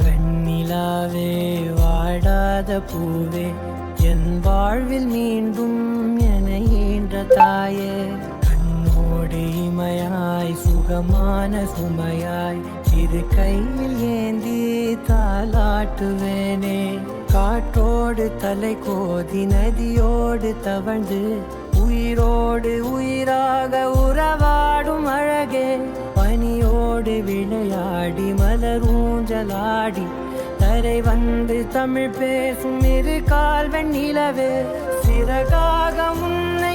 வெண்ணிலாவே வாடாத பூவே என் வாழ்வில் மீண்டும் என ஈன்ற தாயே கண்ணோடு இமையாய் சுகமான சுமையாய் இரு கையில் ஏந்தி தாலாட்டுவேனே காற்றோடு தலை கோதி நதியோடு தவழ்ந்து உயிரோடு உயிராக உறவாடும் அழகே பனியோடு விளையாடி மலர் ஊஞ்சலாடி தரை வந்து தமிழ் பேசும் இரு கால் வெண்ணிலவே சிறகாக முன்னை